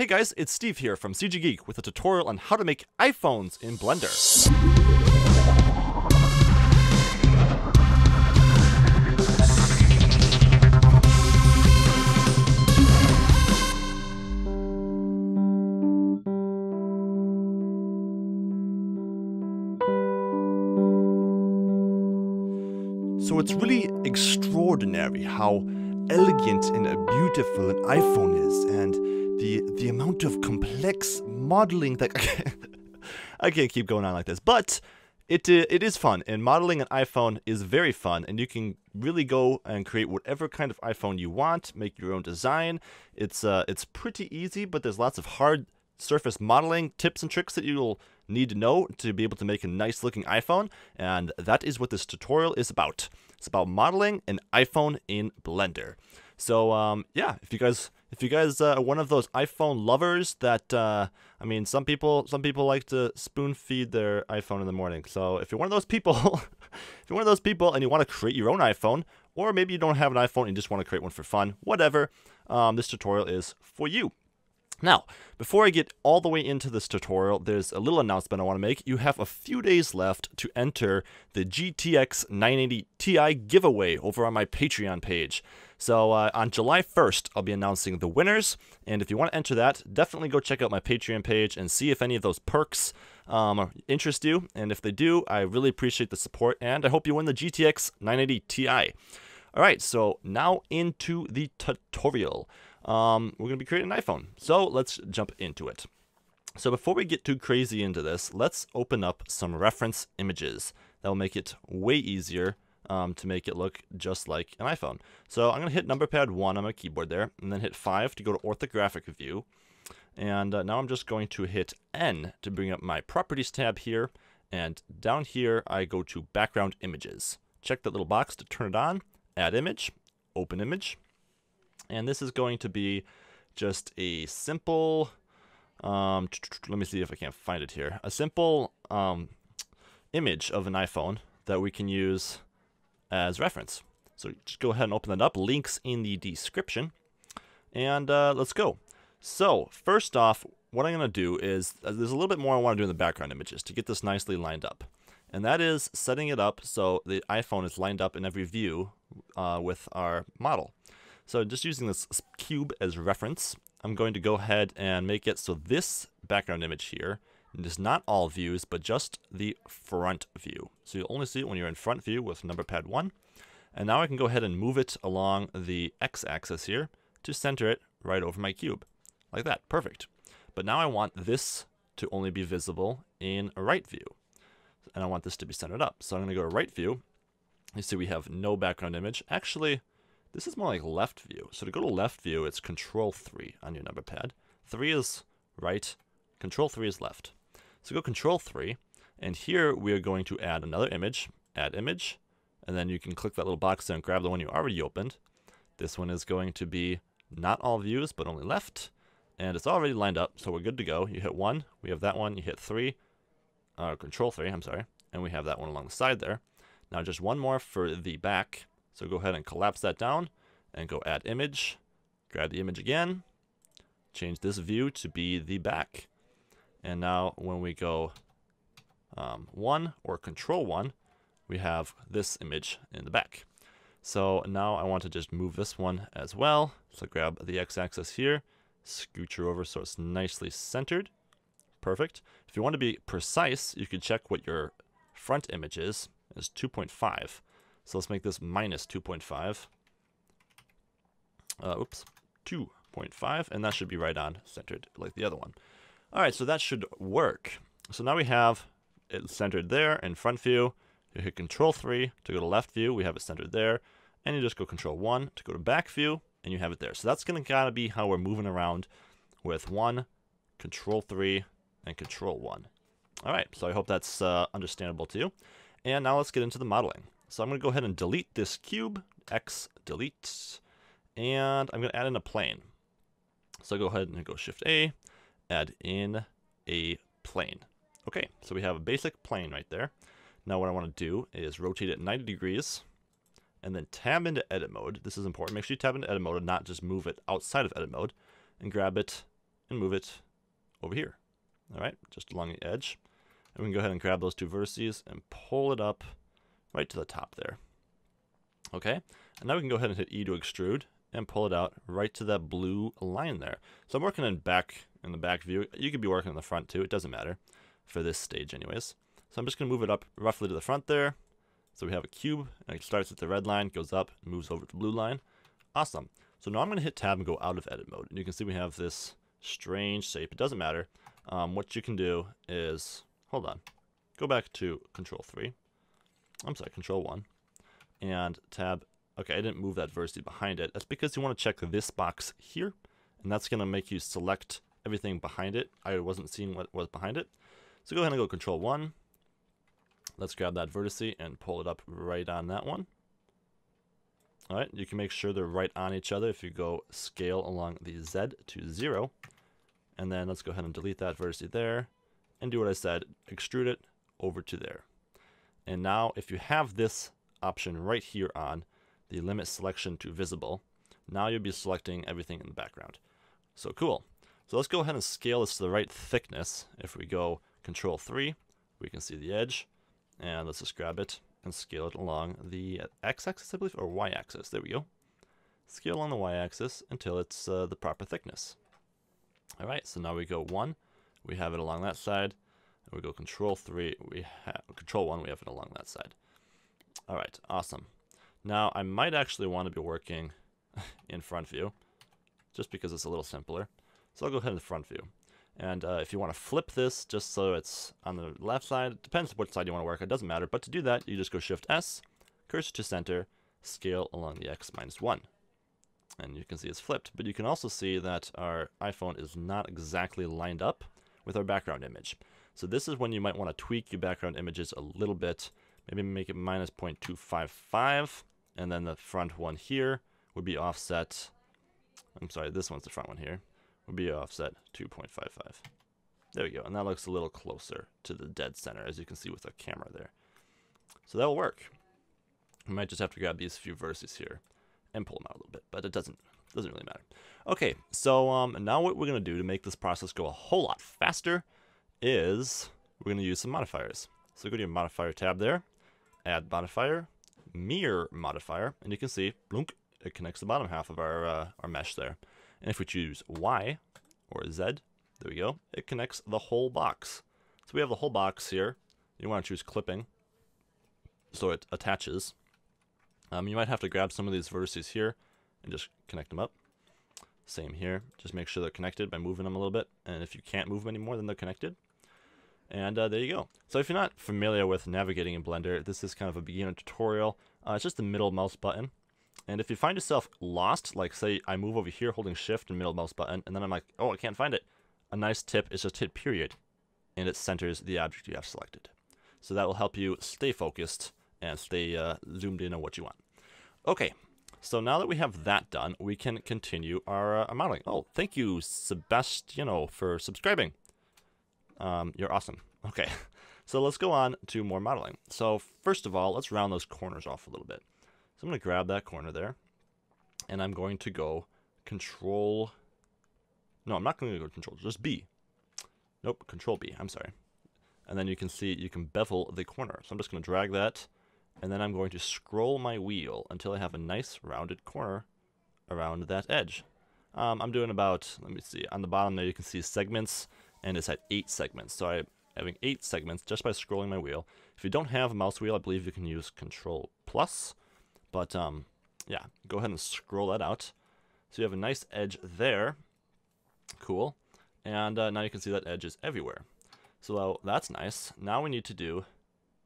Hey guys, it's Steve here from CG Geek with a tutorial on how to make iPhones in Blender. So it's really extraordinary how elegant and beautiful an iPhone is, and the amount of complex modeling that I can't keep going on like this, but it is fun, and modeling an iPhone is very fun, and you can really go and create whatever kind of iPhone you want, make your own design. It's pretty easy, but there's lots of hard surface modeling tips and tricks that you'll need to know to be able to make a nice looking iPhone, and that is what this tutorial is about. It's about modeling an iPhone in Blender. So yeah, if you guys are one of those iPhone lovers that I mean, some people like to spoon feed their iPhone in the morning. So if you're one of those people, and you want to create your own iPhone, or maybe you don't have an iPhone and you just want to create one for fun, whatever, this tutorial is for you. Now, before I get all the way into this tutorial, there's a little announcement I want to make. You have a few days left to enter the GTX 980 Ti giveaway over on my Patreon page. So on July 1st, I'll be announcing the winners, and if you want to enter that, definitely go check out my Patreon page and see if any of those perks interest you, and if they do, I really appreciate the support, and I hope you win the GTX 980 Ti. Alright, so now into the tutorial. We're going to be creating an iPhone, so let's jump into it. So before we get too crazy into this, let's open up some reference images. That will make it way easier to make it look just like an iPhone. So I'm going to hit number pad 1 on my keyboard there, and then hit 5 to go to orthographic view. And now I'm just going to hit N to bring up my properties tab here, and down here I go to background images. Check that little box to turn it on, add image, open image. And this is going to be just a simple, let me see if I can't find it here, a simple image of an iPhone that we can use as reference. So just go ahead and open that up, links in the description, and let's go. So first off, what I'm going to do is, there's a little bit more I want to do in the background images to get this nicely lined up. And that is setting it up so the iPhone is lined up in every view with our model. So just using this cube as reference, I'm going to go ahead and make it so this background image here is not all views, but just the front view. So you'll only see it when you're in front view with number pad 1. And now I can go ahead and move it along the x-axis here to center it right over my cube. Like that, perfect. But now I want this to only be visible in a right view. And I want this to be centered up. So I'm going to go to right view. You see we have no background image. Actually, this is more like left view. So to go to left view, it's Control 3 on your number pad. 3 is right, Control 3 is left. So go Control 3, and here we are going to add another image, add image, and then you can click that little box there and grab the one you already opened. This one is going to be not all views, but only left, and it's already lined up, so we're good to go. You hit 1, we have that one, you hit 3, Control 3, I'm sorry, and we have that one along the side there. Now just one more for the back. So go ahead and collapse that down and go add image, grab the image again, change this view to be the back. And now when we go 1 or Control 1, we have this image in the back. So now I want to just move this one as well. So grab the x-axis here, scooch her over so it's nicely centered. Perfect. If you want to be precise, you can check what your front image is 2.5. So let's make this minus 2.5. Oops, 2.5, and that should be right on centered like the other one. All right, so that should work. So now we have it centered there in front view. You hit Control 3 to go to left view. We have it centered there. And you just go Control 1 to go to back view, and you have it there. So that's going to kind of be how we're moving around with 1, Control 3, and Control 1. All right, so I hope that's understandable to you. And now let's get into the modeling. So I'm going to go ahead and delete this cube, X delete, and I'm going to add in a plane. So go ahead and go Shift A, add in a plane. Okay, so we have a basic plane right there. Now what I want to do is rotate it 90 degrees, and then tab into edit mode. This is important. Make sure you tab into edit mode and not just move it outside of edit mode, and grab it and move it over here. All right, just along the edge. And we can go ahead and grab those two vertices and pull it up right to the top there. Okay, and now we can go ahead and hit E to extrude and pull it out right to that blue line there. So I'm working in the back view. You could be working in the front too. It doesn't matter for this stage anyways. So I'm just going to move it up roughly to the front there. So we have a cube, and it starts at the red line, goes up, and moves over to the blue line. Awesome. So now I'm going to hit tab and go out of edit mode. And you can see we have this strange shape. It doesn't matter. What you can do is, hold on, go back to Control 3. I'm sorry, Control 1. And tab. Okay, I didn't move that vertice behind it. That's because you want to check this box here. And that's going to make you select everything behind it. I wasn't seeing what was behind it. So go ahead and go Control 1. Let's grab that vertice and pull it up right on that one. All right, you can make sure they're right on each other if you go scale along the Z to 0. And then let's go ahead and delete that vertice there and do what I said, extrude it over to there. And now if you have this option right here on, the limit selection to visible, now you'll be selecting everything in the background. So cool. So let's go ahead and scale this to the right thickness. If we go Control 3, we can see the edge. And let's just grab it and scale it along the x-axis, I believe, or y-axis. There we go. Scale along the y-axis until it's the proper thickness. All right, so now we go 1. We have it along that side. And we go Control 3. We have Control 1. We have it along that side. All right, awesome. Now I might actually want to be working in front view, just because it's a little simpler. So I'll go ahead in front view. And if you want to flip this just so it's on the left side, it depends which side you want to work. It doesn't matter. But to do that, you just go Shift S, cursor to center, scale along the x-1. And you can see it's flipped. But you can also see that our iPhone is not exactly lined up with our background image. So this is when you might want to tweak your background images a little bit. Maybe make it minus 0.255. And then the front one here would be offset. I'm sorry, this one's the front one here. Would be offset 2.55. There we go. And that looks a little closer to the dead center, as you can see with the camera there. So that will work. We might just have to grab these few vertices here and pull them out a little bit, but it doesn't really matter. Okay, so now what we're going to do to make this process go a whole lot faster is we're going to use some modifiers. So go to your modifier tab there, add modifier, mirror modifier, and you can see, blunk, it connects the bottom half of our mesh there. And if we choose Y or Z, there we go, it connects the whole box. So we have the whole box here. You want to choose clipping so it attaches. You might have to grab some of these vertices here and just connect them up. Same here. Just make sure they're connected by moving them a little bit. And if you can't move them anymore, then they're connected. And there you go. So if you're not familiar with navigating in Blender, this is kind of a beginner tutorial. It's just the middle mouse button. And if you find yourself lost, like say I move over here holding shift and middle mouse button, and then I'm like, oh, I can't find it. A nice tip is just hit period, and it centers the object you have selected. So that will help you stay focused and stay zoomed in on what you want. Okay, so now that we have that done, we can continue our modeling. Oh, thank you, Sebastiano, for subscribing. You're awesome. Okay, so let's go on to more modeling. So first of all, let's round those corners off a little bit. So I'm going to grab that corner there, and I'm going to go Control. No, I'm not going to go Control, just B. Nope, Control B, I'm sorry. And then you can see you can bevel the corner. So I'm just going to drag that, and then I'm going to scroll my wheel until I have a nice rounded corner around that edge. I'm doing about, let me see, on the bottom there you can see segments, and it's at 8 segments. So I'm having 8 segments just by scrolling my wheel. If you don't have a mouse wheel, I believe you can use Control Plus. But yeah, go ahead and scroll that out. So you have a nice edge there. Cool. And now you can see that edge is everywhere. So that's nice. Now we need to do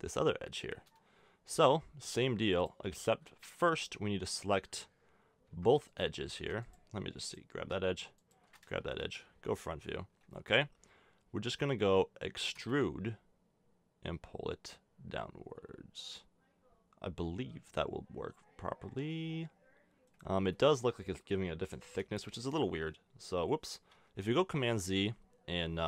this other edge here. So same deal, except first we need to select both edges here. Let me just see. Grab that edge. Go front view. Okay. We're just going to go extrude and pull it downwards. I believe that will work properly. It does look like it's giving a different thickness, which is a little weird. So, whoops. If you go Command Z in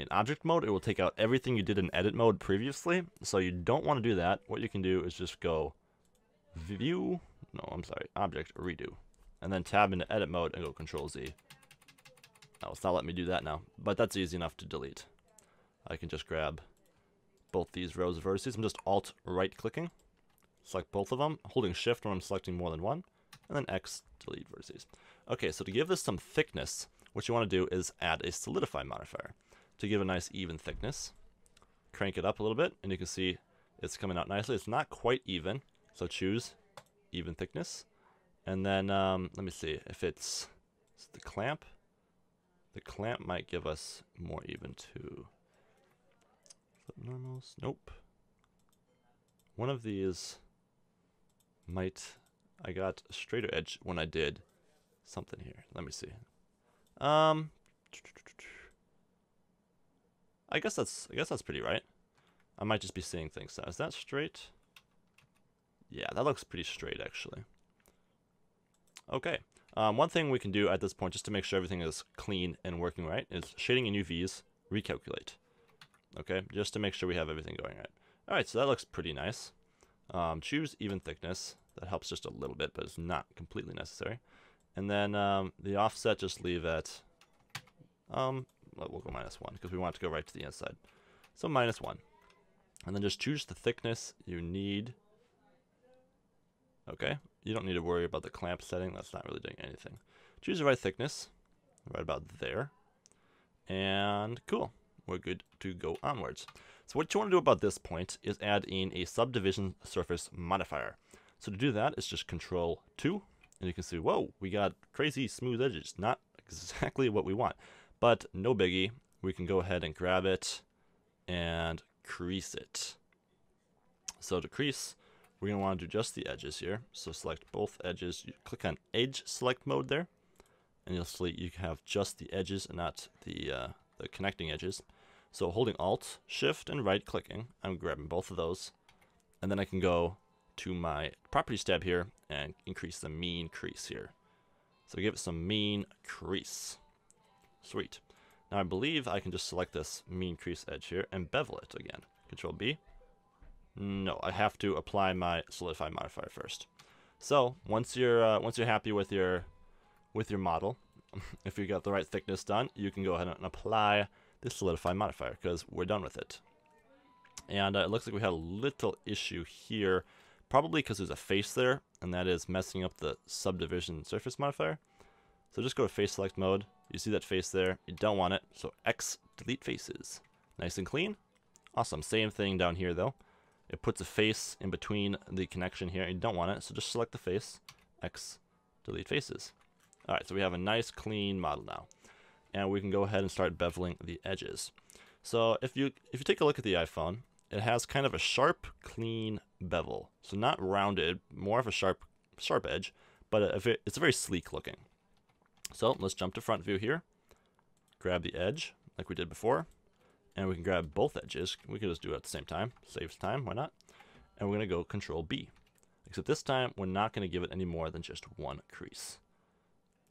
object mode, it will take out everything you did in edit mode previously. So you don't want to do that. What you can do is just go View, no, I'm sorry, Object, Redo. And then tab into edit mode and go Control Z. Oh, it's not letting me do that now, but that's easy enough to delete. I can just grab both these rows of vertices. I'm just Alt right clicking, select both of them, holding Shift when I'm selecting more than one, and then X delete vertices. Okay, so to give this some thickness, what you want to do is add a Solidify modifier to give a nice even thickness. Crank it up a little bit, and you can see it's coming out nicely. It's not quite even, so choose even thickness. And then, let me see, if it's the clamp might give us more even too. Normals, nope. One of these might, I got a straighter edge when I did something here. Let me see. I guess that's pretty right. I might just be seeing things. So is that straight? Yeah, that looks pretty straight actually. Okay. One thing we can do at this point, just to make sure everything is clean and working right, is shading in UVs, recalculate. Okay, just to make sure we have everything going right. All right, so that looks pretty nice. Choose even thickness. That helps just a little bit, but it's not completely necessary. And then the offset, just leave at, we'll go -1 because we want it to go right to the inside. So -1. And then just choose the thickness you need. Okay, you don't need to worry about the clamp setting. That's not really doing anything. Choose the right thickness, right about there. And cool, we're good to go onwards. So what you want to do about this point is add in a subdivision surface modifier. So to do that, it's just Control 2, and you can see, whoa, we got crazy smooth edges. Not exactly what we want, but no biggie. We can go ahead and grab it and crease it. So to crease, we're going to want to do just the edges here. So select both edges. You click on Edge Select Mode there, and you'll see you have just the edges and not the connecting edges. So holding Alt, Shift, and right clicking, I'm grabbing both of those, and then I can go to my Properties tab here and increase the mean crease here. So give it some mean crease. Sweet. Now I believe I can just select this mean crease edge here and bevel it again. Control B. No, I have to apply my Solidify modifier first. So once you're happy with your model, if you got the right thickness done, you can go ahead and apply the Solidify modifier because we're done with it. And it looks like we had a little issue here, probably because there's a face there, and that is messing up the subdivision surface modifier. So just go to face select mode. You see that face there, you don't want it, so X delete faces. Nice and clean. Awesome. Same thing down here though. It puts a face in between the connection here. You don't want it, so just select the face, X, delete faces. All right, so we have a nice clean model now, and we can go ahead and start beveling the edges. So if you take a look at the iPhone, it has kind of a sharp, clean bevel. So not rounded, more of a sharp edge, but it's very sleek looking. So let's jump to front view here. Grab the edge like we did before. And we can grab both edges. We can just do it at the same time. Saves time, why not? And we're going to go Control B. Except this time, we're not going to give it any more than just one crease.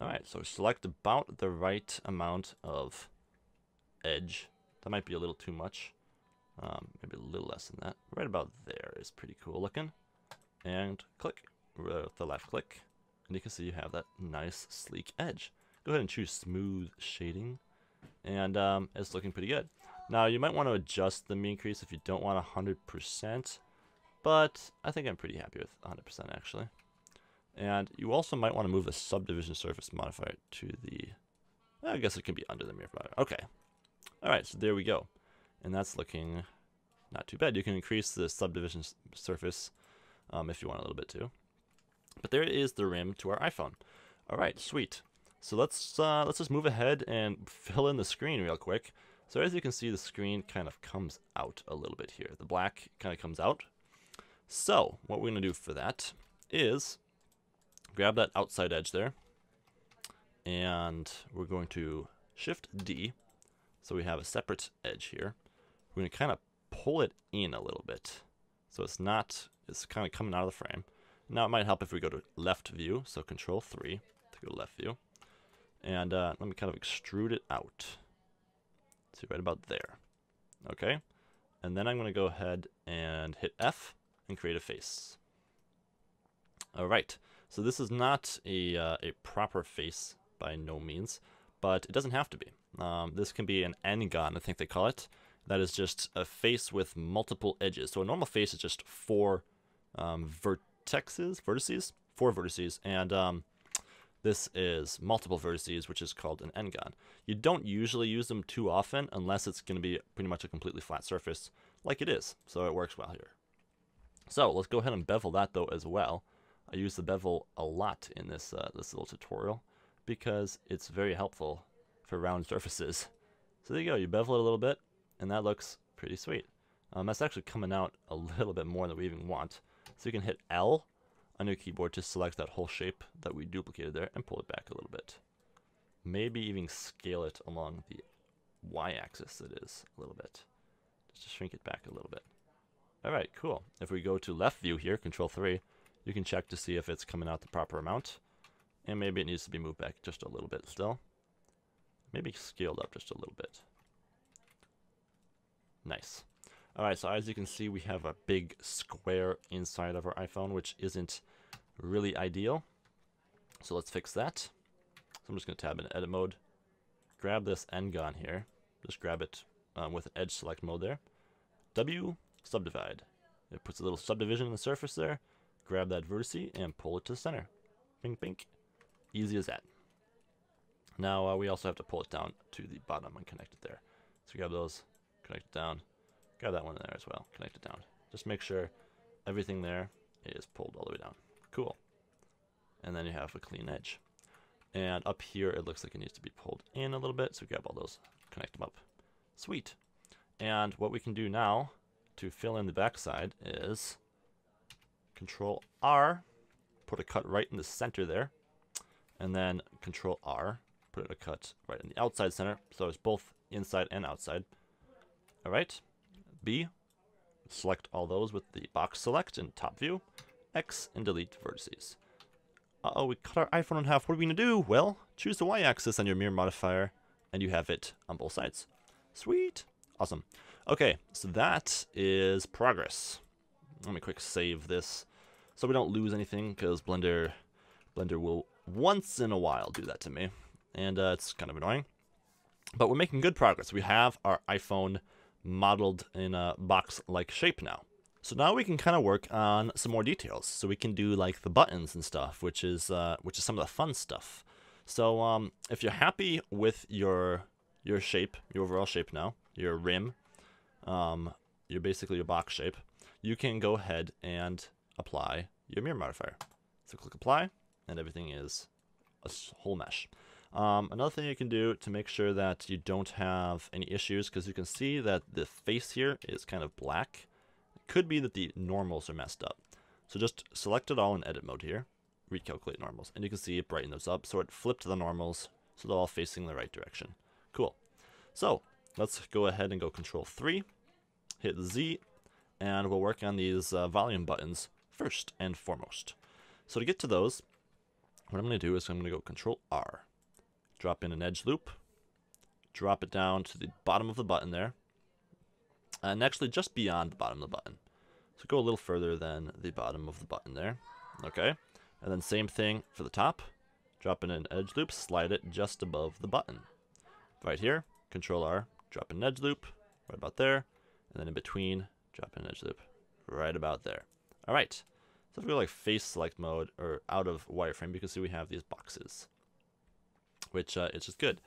Alright, so select about the right amount of edge. That might be a little too much. Maybe a little less than that. Right about there is pretty cool looking. And click with the left click. And you can see you have that nice, sleek edge. Go ahead and choose Smooth Shading. And it's looking pretty good. Now, you might want to adjust the mean crease if you don't want 100%, but I think I'm pretty happy with 100% actually. And you also might want to move the subdivision surface modifier to the, I guess it can be under the mirror modifier. Okay. All right, so there we go. And that's looking not too bad. You can increase the subdivision surface if you want a little bit too. But there is the rim to our iPhone. All right, sweet. So let's just move ahead and fill in the screen real quick. So as you can see, the screen kind of comes out a little bit here. The black kind of comes out. So what we're going to do for that is grab that outside edge there, and we're going to Shift D, so we have a separate edge here. We're going to kind of pull it in a little bit, so it's kind of coming out of the frame. Now it might help if we go to left view, so Control 3 to go to left view, and let me kind of extrude it out. See, right about there. Okay, and then I'm going to go ahead and hit F and create a face. All right, so this is not a proper face by no means, but it doesn't have to be. This can be an N-gon, I think they call it. That is just a face with multiple edges. So a normal face is just 4 vertices, 4 vertices, and this is multiple vertices, which is called an N-gon. You don't usually use them too often unless it's going to be pretty much a completely flat surface, like it is. So it works well here. So let's go ahead and bevel that though as well. I use the bevel a lot in this this little tutorial because it's very helpful for round surfaces. So there you go, you bevel it a little bit, and that looks pretty sweet. That's actually coming out a little bit more than we even want. So you can hit L on your keyboard to select that whole shape that we duplicated there and pull it back a little bit. Maybe even scale it along the y-axis it is a little bit, just to shrink it back a little bit. Alright, cool. If we go to left view here, Control 3, you can check to see if it's coming out the proper amount. And maybe it needs to be moved back just a little bit still. Maybe scaled up just a little bit. Nice. Alright, so as you can see, we have a big square inside of our iPhone, which isn't really ideal. So let's fix that. So I'm just going to tab into edit mode. Grab this N-gon here. Just grab it with an edge select mode there. W, subdivide. It puts a little subdivision in the surface there. Grab that vertice and pull it to the center. Bink, bink. Easy as that. Now we also have to pull it down to the bottom and connect it there. So grab those, connect it down. Grab that one in there as well, connect it down. Just make sure everything there is pulled all the way down. Cool. And then you have a clean edge. And up here it looks like it needs to be pulled in a little bit, so grab all those, connect them up. Sweet. And what we can do now to fill in the backside is Control R, put a cut right in the center there, and then Control R, put a cut right in the outside center, so it's both inside and outside. Alright, B, select all those with the box select in top view, X, and delete vertices. Uh-oh, we cut our iPhone in half. What are we going to do? Well, choose the Y-axis on your mirror modifier, and you have it on both sides. Sweet. Awesome. Okay, so that is progress. Let me quick save this so we don't lose anything, because Blender will once in a while do that to me, and it's kind of annoying. But we're making good progress. We have our iPhone modeled in a box-like shape now. So now we can kind of work on some more details. So we can do like the buttons and stuff, which is some of the fun stuff. So if you're happy with your shape, your overall shape now, your rim, your basically your box shape, you can go ahead and apply your mirror modifier. So click apply, and everything is a whole mesh. Another thing you can do to make sure that you don't have any issues, because you can see that the face here is kind of black. It could be that the normals are messed up. So just select it all in edit mode here, recalculate normals, and you can see it brighten those up. So it flipped the normals, so they're all facing the right direction. Cool. So let's go ahead and go Control 3, hit Z, and we'll work on these volume buttons first and foremost. So to get to those, what I'm going to do is I'm going to go Control R, drop in an edge loop, drop it down to the bottom of the button there, and actually just beyond the bottom of the button. So go a little further than the bottom of the button there. Okay, and then same thing for the top, drop in an edge loop, slide it just above the button. Right here, Control R, drop in an edge loop, right about there, and then in between, drop in an edge loop, right about there. Alright, so if we go like face select mode, or out of wireframe, you can see we have these boxes, which it's just good.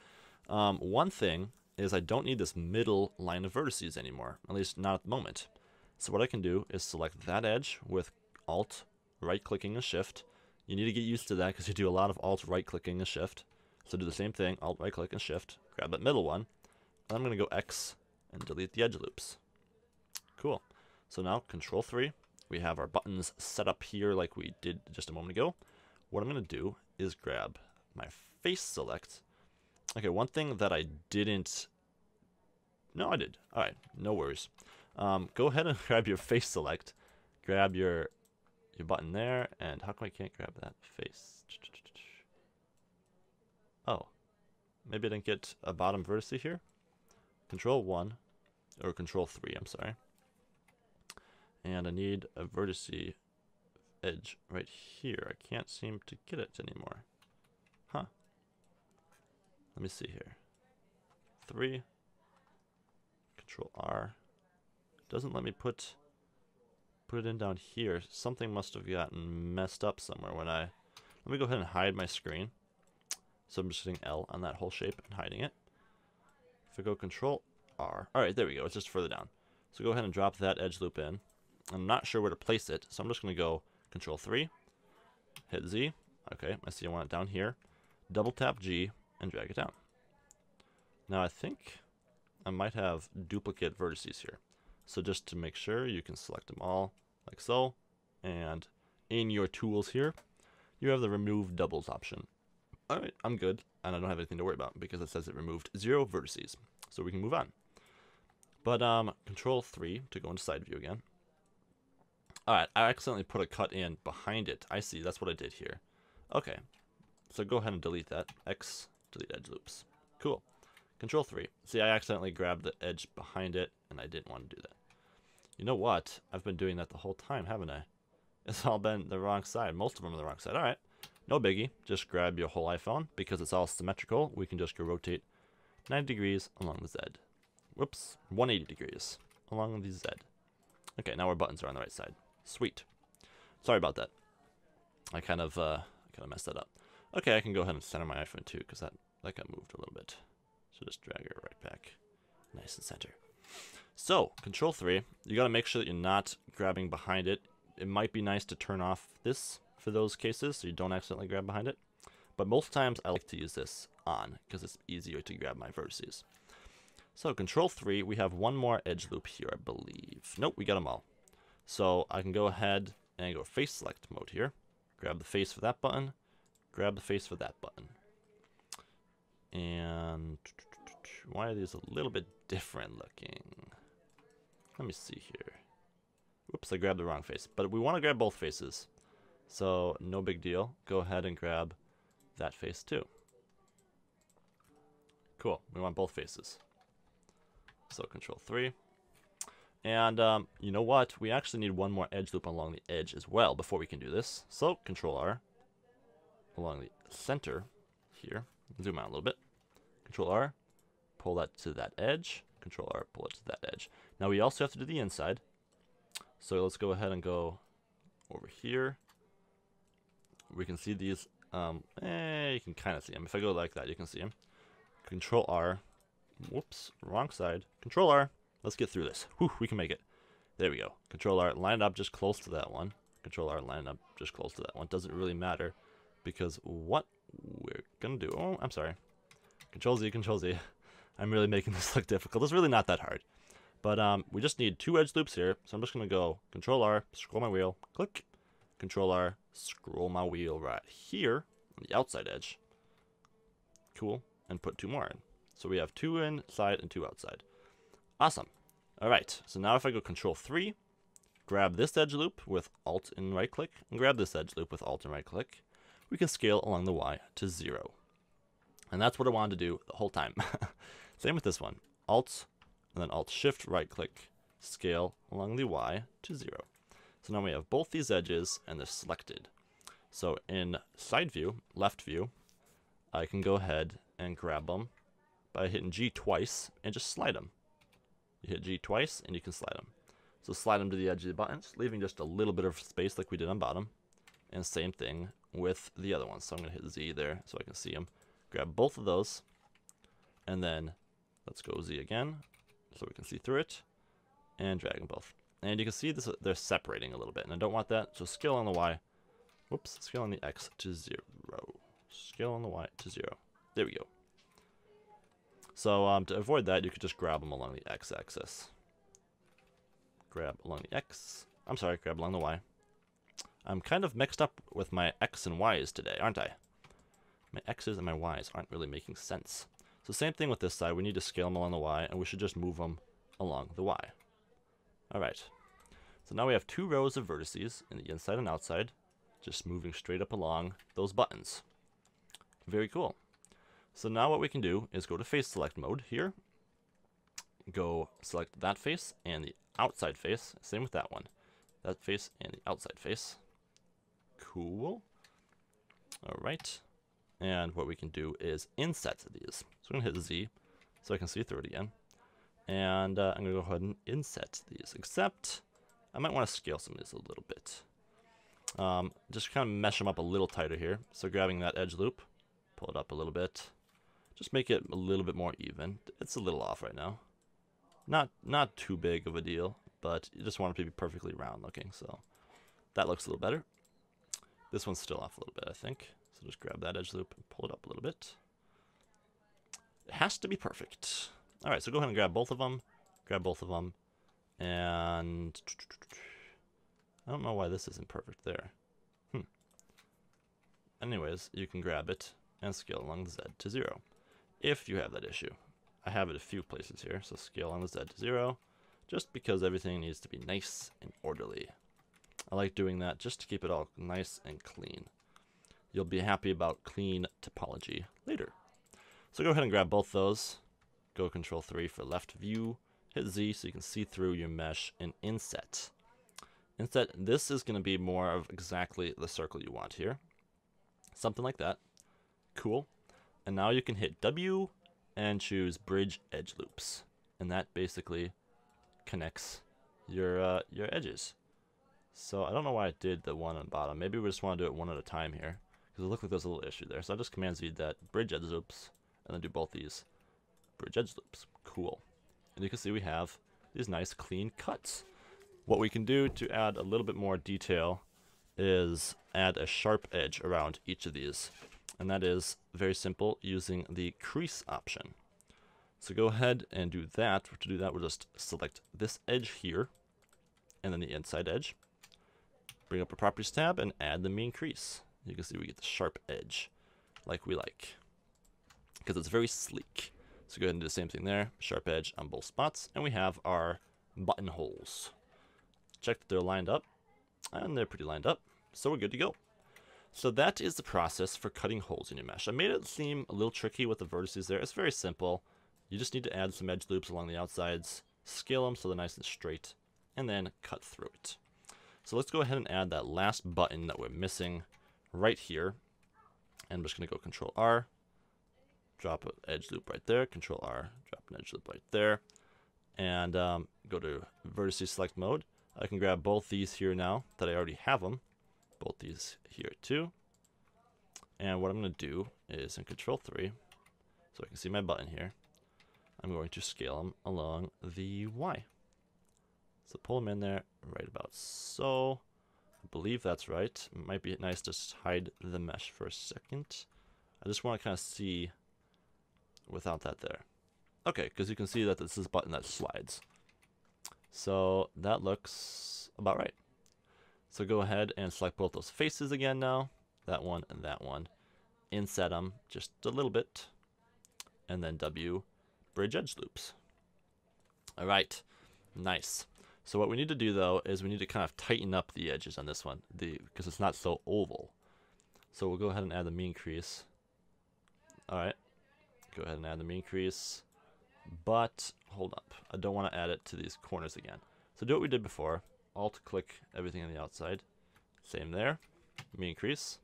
One thing is I don't need this middle line of vertices anymore, at least not at the moment. So what I can do is select that edge with Alt, right-clicking and Shift. You need to get used to that because you do a lot of Alt, right-clicking and Shift. So do the same thing, Alt, right-click and Shift, grab that middle one, and I'm going to go X and delete the edge loops. Cool. So now Control 3, we have our buttons set up here like we did just a moment ago. What I'm going to do is grab my face select. Okay, one thing that I didn't... No, I did. Alright, no worries. Go ahead and grab your face select. Grab your button there, and how come I can't grab that face? Oh, maybe I didn't get a bottom vertex here. Control 1, or Control 3, I'm sorry. And I need a vertex edge right here. I can't seem to get it anymore. Huh. Let me see here. 3. Control R. Doesn't let me put it in down here. Something must have gotten messed up somewhere when I... Let me go ahead and hide my screen. So I'm just hitting L on that whole shape and hiding it. If I go Control R... Alright, there we go. It's just further down. So go ahead and drop that edge loop in. I'm not sure where to place it, so I'm just going to go Control 3, hit Z. Okay, I see I want it down here. Double tap G and drag it down. Now I think I might have duplicate vertices here. So just to make sure, you can select them all like so. And in your tools here, you have the remove doubles option. Alright, I'm good. And I don't have anything to worry about because it says it removed 0 vertices. So we can move on. But Control 3 to go into side view again. Alright, I accidentally put a cut in behind it. I see, that's what I did here. Okay, so go ahead and delete that. X, delete edge loops. Cool. Control 3. See, I accidentally grabbed the edge behind it, and I didn't want to do that. You know what? I've been doing that the whole time, haven't I? It's all been the wrong side. Most of them are the wrong side. Alright, no biggie. Just grab your whole iPhone. Because it's all symmetrical, we can just go rotate 90 degrees along the Z. Whoops, 180 degrees along the Z. Okay, now our buttons are on the right side. Sweet. Sorry about that. I kind of messed that up. Okay, I can go ahead and center my iPhone too, because that got moved a little bit. So just drag it right back, nice and center. So Control 3, you got to make sure that you're not grabbing behind it. It might be nice to turn off this for those cases, so you don't accidentally grab behind it. But most times I like to use this on, because it's easier to grab my vertices. So Control 3, we have one more edge loop here, I believe. Nope, we got them all. So I can go ahead and go face select mode here. Grab the face for that button. Grab the face for that button. And why are these a little bit different looking? Let me see here. Whoops, I grabbed the wrong face. But we want to grab both faces. So no big deal. Go ahead and grab that face too. Cool, we want both faces. So Control 3. And you know what? We actually need one more edge loop along the edge as well before we can do this. So Control R along the center here. Zoom out a little bit. Control R, pull that to that edge. Control R, pull it to that edge. Now we also have to do the inside. So let's go ahead and go over here. We can see these. You can kind of see them. If I go like that, you can see them. Control R. Whoops, wrong side. Control R. Let's get through this. Whew, we can make it. There we go. Control R, line it up just close to that one. Control R, line it up just close to that one. Doesn't really matter because what we're going to do... Oh, I'm sorry. Control Z, Control Z. I'm really making this look difficult. It's really not that hard. But we just need 2 edge loops here. So I'm just going to go Control R, scroll my wheel, click. Control R, scroll my wheel right here on the outside edge. Cool. And put 2 more in. So we have 2 inside and 2 outside. Awesome. Alright, so now if I go Control 3, grab this edge loop with Alt and right click, and grab this edge loop with Alt and right click, we can scale along the Y to 0. And that's what I wanted to do the whole time. Same with this one. Alt, and then Alt Shift right click, scale along the Y to 0. So now we have both these edges and they're selected. So in side view, left view, I can go ahead and grab them by hitting G twice and just slide them. You hit G twice and you can slide them. So slide them to the edge of the buttons, leaving just a little bit of space like we did on bottom. And same thing with the other ones. So I'm going to hit Z there so I can see them. Grab both of those. And then let's go Z again so we can see through it. And drag them both. And you can see this, they're separating a little bit. And I don't want that. So scale on the Y. Whoops. Scale on the X to 0. Scale on the Y to 0. There we go. So to avoid that, you could just grab them along the X-axis. Grab along the X. I'm sorry, grab along the Y. I'm kind of mixed up with my X and Y's today, aren't I? My X's and my Y's aren't really making sense. So same thing with this side. We need to scale them along the Y, and we should just move them along the Y. Alright. So now we have 2 rows of vertices in the inside and outside, just moving straight up along those buttons. Very cool. So now what we can do is go to face select mode here. Go select that face and the outside face. Same with that one. That face and the outside face. Cool. Alright. And what we can do is inset these. So I'm going to hit Z so I can see through it again. And I'm going to go ahead and inset these, except I might want to scale some of these a little bit. Just kind of mesh them up a little tighter here. So grabbing that edge loop, pull it up a little bit. Just make it a little bit more even. It's a little off right now. Not too big of a deal, but you just want it to be perfectly round looking. So that looks a little better. This one's still off a little bit, I think. So just grab that edge loop and pull it up a little bit. It has to be perfect. All right, so go ahead and grab both of them. Grab both of them. And I don't know why this isn't perfect there. Anyways, you can grab it and scale along the Z to 0. If you have that issue. I have it a few places here, so scale on the Z to 0. Just because everything needs to be nice and orderly. I like doing that just to keep it all nice and clean. You'll be happy about clean topology later. So go ahead and grab both those. Go Control 3 for left view. Hit Z so you can see through your mesh and inset. Inset, this is going to be more of exactly the circle you want here. Something like that. Cool. And now you can hit W and choose Bridge Edge Loops. And that basically connects your edges. So I don't know why I did the one on the bottom. Maybe we just want to do it one at a time here, because it looked like there's a little issue there. So I just Command Z that Bridge Edge Loops, and then do both these Bridge Edge Loops. Cool. And you can see we have these nice clean cuts. What we can do to add a little bit more detail is add a sharp edge around each of these. And that is very simple using the Crease option. So go ahead and do that. To do that, we'll just select this edge here, and then the inside edge. Bring up a Properties tab and add the mean crease. You can see we get the sharp edge like we like, because it's very sleek. So go ahead and do the same thing there, sharp edge on both spots, and we have our buttonholes. Check that they're lined up, and they're pretty lined up, so we're good to go. So that is the process for cutting holes in your mesh. I made it seem a little tricky with the vertices there. It's very simple. You just need to add some edge loops along the outsides, scale them so they're nice and straight, and then cut through it. So let's go ahead and add that last button that we're missing right here. And I'm just going to go Control R, drop an edge loop right there, Control R, drop an edge loop right there, and go to Vertices Select Mode. I can grab both these here now that I already have them. Both these here too. And what I'm going to do is in Control 3, so I can see my button here, I'm going to scale them along the Y. So pull them in there right about so. I believe that's right. It might be nice to just hide the mesh for a second. I just want to kind of see without that there. Okay, because you can see that this is a button that slides. So that looks about right. So go ahead and select both those faces again now. That one and that one. Inset them just a little bit. And then W, Bridge Edge Loops. All right, nice. So what we need to do though is we need to kind of tighten up the edges on this one, because it's not so oval. So we'll go ahead and add the mean crease. All right, go ahead and add the mean crease. But hold up, I don't want to add it to these corners again. So do what we did before. Alt-click everything on the outside. Same there, mean crease.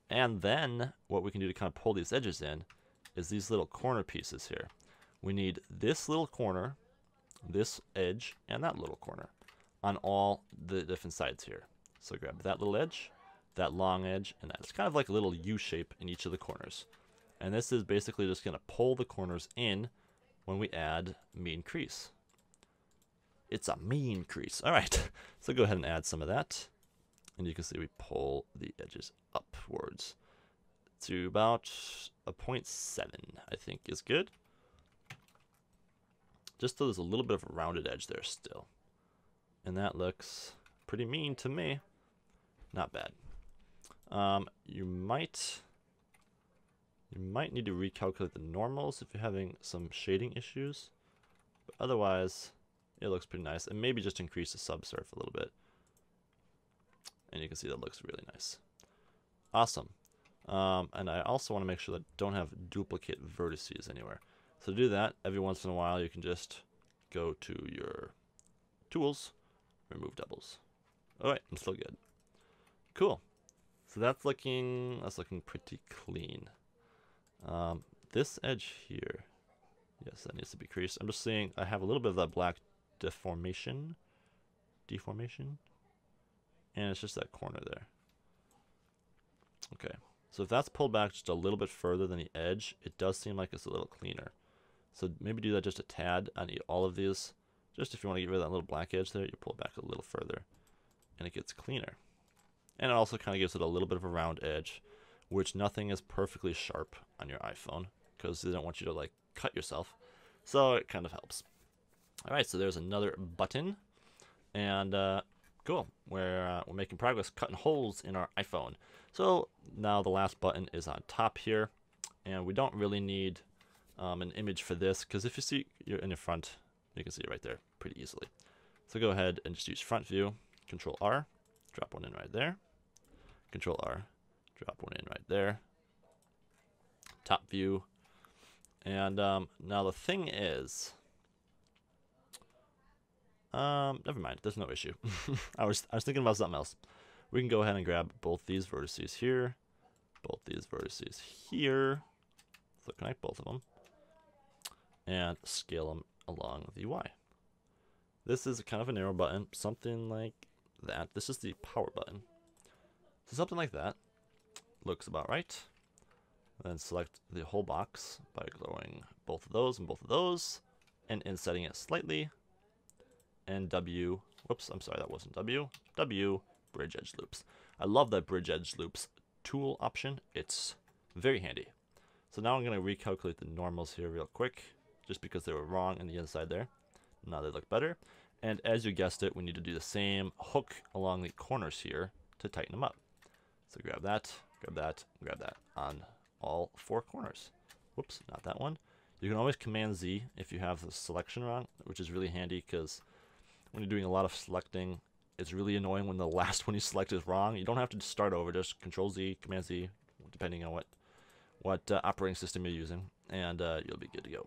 And then what we can do to kind of pull these edges in is these little corner pieces here. We need this little corner, this edge, and that little corner on all the different sides here. So grab that little edge, that long edge, and that. It's kind of like a little U shape in each of the corners. And this is basically just going to pull the corners in when we add mean crease. It's a mean crease. All right, so go ahead and add some of that. And you can see we pull the edges upwards to about a 0.7, I think is good. Just so there's a little bit of a rounded edge there still. And that looks pretty mean to me. Not bad. You might need to recalculate the normals if you're having some shading issues. But otherwise, it looks pretty nice. And maybe just increase the subsurf a little bit. And you can see that looks really nice. Awesome. And I also want to make sure that I don't have duplicate vertices anywhere. So to do that, every once in a while, you can just go to your tools, remove doubles. All right, I'm still good. Cool. So that's looking pretty clean. This edge here, yes, that needs to be creased. I'm just seeing I have a little bit of that black deformation, and it's just that corner there. Okay, so if that's pulled back just a little bit further than the edge, it does seem like it's a little cleaner. So maybe do that just a tad on all of these. Just if you want to get rid of that little black edge there, you pull it back a little further, and it gets cleaner. And it also kind of gives it a little bit of a round edge, which nothing is perfectly sharp on your iPhone, because they don't want you to like cut yourself. So it kind of helps. Alright, so there's another button. And cool, we're making progress cutting holes in our iPhone. So now the last button is on top here, and we don't really need an image for this, because if you see you're in the front, you can see it right there pretty easily. So go ahead and just use front view, Control R, drop one in right there, Control R, drop one in right there, top view, and now the thing is, never mind, there's no issue. I was thinking about something else. We can go ahead and grab both these vertices here, both these vertices here, so connect both of them, and scale them along the Y. This is kind of a narrow button, something like that. This is the power button. So something like that looks about right. Then select the whole box by going both of those and both of those, and insetting it slightly. And W, whoops, I'm sorry, that wasn't W. W, bridge edge loops. I love that bridge edge loops tool option. It's very handy. So now I'm going to recalculate the normals here real quick, just because they were wrong in the inside there. Now they look better. And as you guessed it, we need to do the same hook along the corners here to tighten them up. So grab that, grab that, grab that on all four corners. Whoops, not that one. You can always Command Z if you have the selection wrong, which is really handy because when you're doing a lot of selecting, it's really annoying when the last one you select is wrong. You don't have to start over, just Control Z, Command Z, depending on what operating system you're using, and you'll be good to go.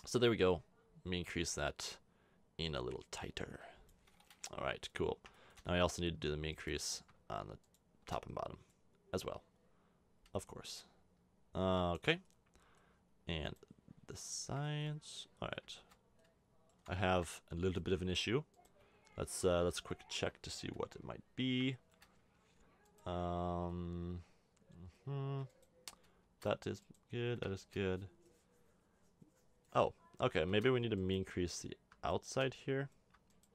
So there we go. Let me increase that in a little tighter. All right, cool. Now I also need to do the mean crease on the top and bottom as well, of course. Okay, and the sides. All right, I have a little bit of an issue. Let's quick check to see what it might be. That is good. That is good. Oh, okay. Maybe we need to mean crease the outside here,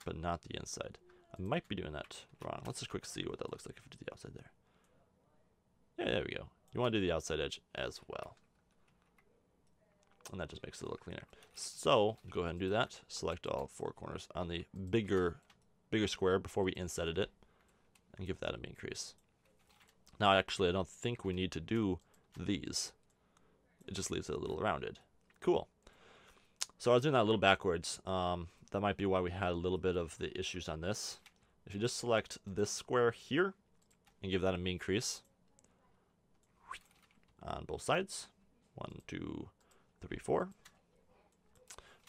but not the inside. I might be doing that wrong. Let's just quick see what that looks like if we do the outside there. Yeah, there we go. You want to do the outside edge as well. And that just makes it a little cleaner. So go ahead and do that. Select all four corners on the bigger square before we insetted it, and give that a mean crease. Now actually I don't think we need to do these. It just leaves it a little rounded. Cool. So I was doing that a little backwards. That might be why we had a little bit of the issues on this. If you just select this square here and give that a mean crease on both sides, 1, 2, 3, 4.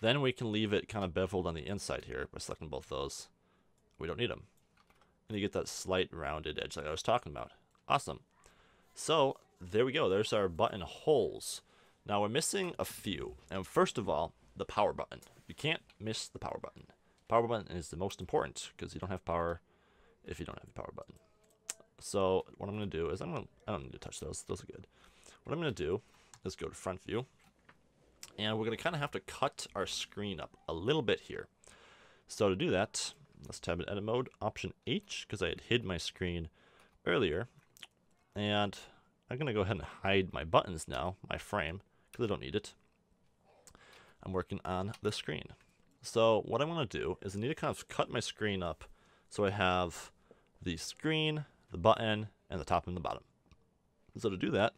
Then we can leave it kind of beveled on the inside here by selecting both those. We don't need them. And you get that slight rounded edge like I was talking about. Awesome. So there we go. There's our button holes. Now we're missing a few. And first of all, the power button. You can't miss the power button. Power button is the most important because you don't have power if you don't have the power button. So what I'm going to do is I don't need to touch those. Those are good. What I'm going to do is go to front view. And we're going to kind of have to cut our screen up a little bit here. So to do that, let's tab in edit mode, option H, because I had hid my screen earlier. And I'm going to go ahead and hide my buttons now, my frame, because I don't need it. I'm working on the screen. So what I want to do is I need to kind of cut my screen up so I have the screen, the button, and the top and the bottom. So to do that,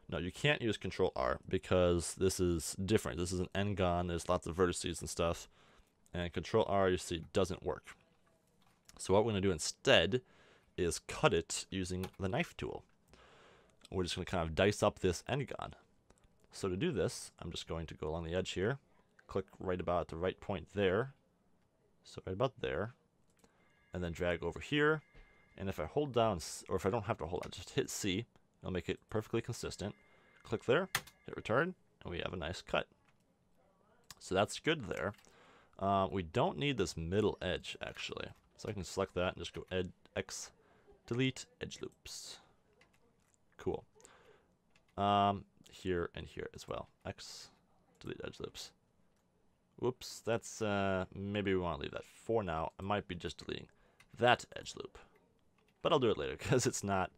no, you can't use Control R because this is different. This is an n-gon, there's lots of vertices and stuff. And Control R, you see, doesn't work. So what we're going to do instead is cut it using the knife tool. We're just going to kind of dice up this n-gon. So to do this, I'm just going to go along the edge here, click right about at the right point there, so right about there, and then drag over here. And if I hold down, or if I don't have to hold down, just hit C, it'll make it perfectly consistent. click there, hit return, and we have a nice cut. So that's good there. We don't need this middle edge, actually. So I can select that and just go X, delete edge loops. Cool. Here and here as well. X, delete edge loops. Whoops, that's, maybe we want to leave that for now. I might be just deleting that edge loop. But I'll do it later because it's not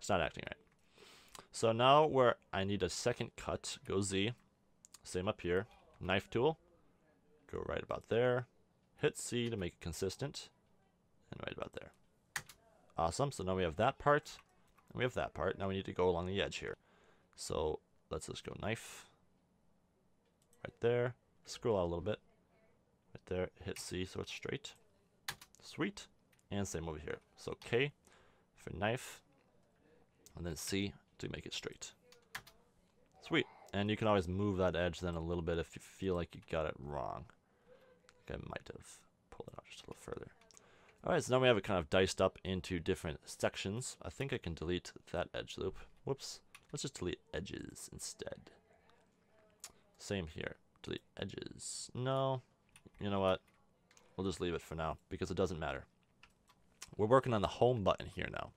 acting right. So now where I need a second cut, go Z. Same up here. Knife tool. Go right about there. Hit C to make it consistent. And right about there. Awesome. So now we have that part. And we have that part. Now we need to go along the edge here. So let's just go knife. Right there. Scroll out a little bit. Right there. Hit C so it's straight. Sweet. And same over here. So K for knife. And then C to make it straight. Sweet. And you can always move that edge then a little bit if you feel like you got it wrong. Like I might have pulled it out just a little further. Alright, so now we have it kind of diced up into different sections. I think I can delete that edge loop. Whoops. Let's just delete edges instead. Same here. Delete edges. No. You know what? We'll just leave it for now because it doesn't matter. We're working on the home button here now.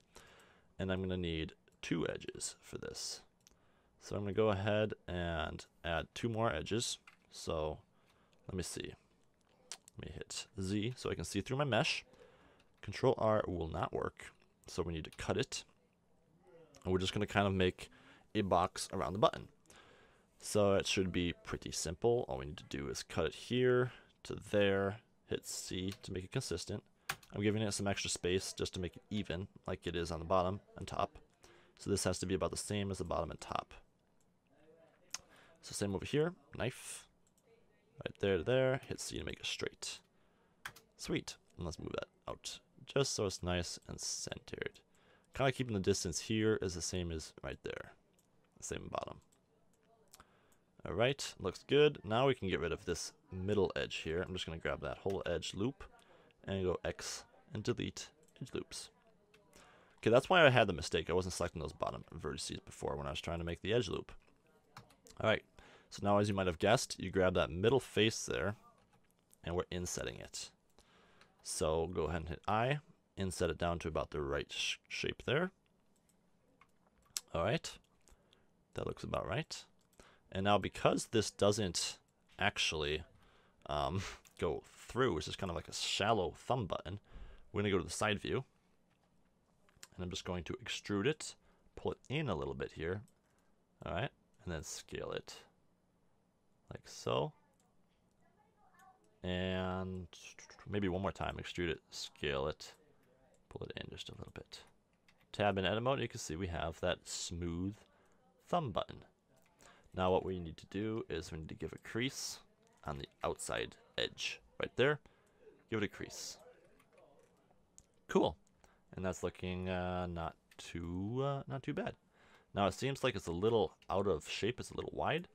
And I'm going to need 2 edges for this. So I'm going to go ahead and add 2 more edges. So let me see. Let me hit Z so I can see through my mesh. Control R will not work. So we need to cut it. And we're just going to kind of make a box around the button. So it should be pretty simple. All we need to do is cut it here to there. Hit C to make it consistent. I'm giving it some extra space just to make it even, like it is on the bottom and top. So this has to be about the same as the bottom and top. So same over here, knife, right there to there, hit C to make it straight. Sweet, and let's move that out, just so it's nice and centered. Kind of keeping the distance here is the same as right there, the same bottom. Alright, looks good. Now we can get rid of this middle edge here. I'm just going to grab that whole edge loop and go X and delete edge loops. Okay, that's why I had the mistake. I wasn't selecting those bottom vertices before when I was trying to make the edge loop. Alright, so now as you might have guessed, you grab that middle face there, and we're insetting it. So go ahead and hit I, inset it down to about the right shape there. Alright, that looks about right. And now because this doesn't actually go through, it's just kind of like a shallow thumb button, we're going to go to the side view. And I'm just going to extrude it, pull it in a little bit here. Alright, and then scale it like so. And maybe one more time, extrude it, scale it, pull it in just a little bit. Tab in edit mode, you can see we have that smooth thumb button. Now what we need to do is we need to give a crease on the outside edge right there. Give it a crease. Cool. And that's looking not too bad. Now it seems like it's a little out of shape. It's a little wide.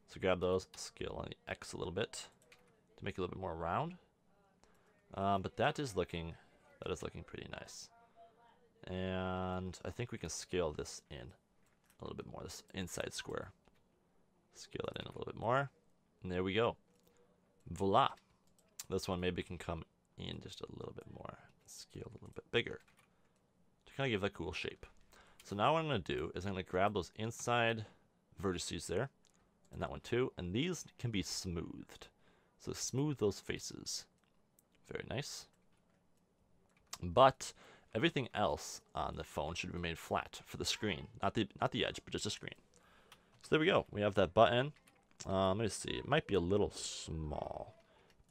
So grab those, scale on the X a little bit to make it a little bit more round. But that is looking pretty nice. And I think we can scale this in a little bit more. This inside square. Scale that in a little bit more. And there we go. Voila. This one maybe can come in just a little bit more. Scale a little bit bigger. To kind of give that cool shape. So now what I'm going to do is I'm going to grab those inside vertices there. And that one too. And these can be smoothed. So smooth those faces. Very nice. But everything else on the phone should be made flat for the screen. Not the edge, but just the screen. So there we go. We have that button. Let me see. It might be a little small.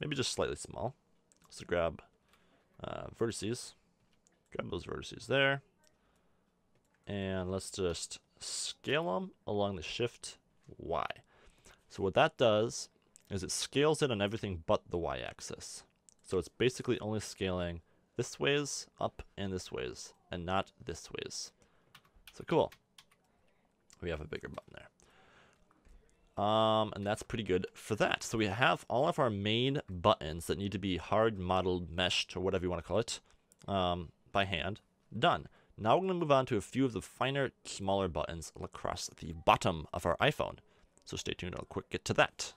Maybe just slightly small. So grab vertices. Grab those vertices there. And let's just scale them along the shift Y. So what that does is it scales it on everything but the Y-axis. So it's basically only scaling this ways up and this ways, and not this ways. So cool. We have a bigger button there. And that's pretty good for that. So we have all of our main buttons that need to be hard modeled, meshed, or whatever you want to call it, by hand, done. Now we're going to move on to a few of the finer, smaller buttons across the bottom of our iPhone. So stay tuned, I'll quick get to that.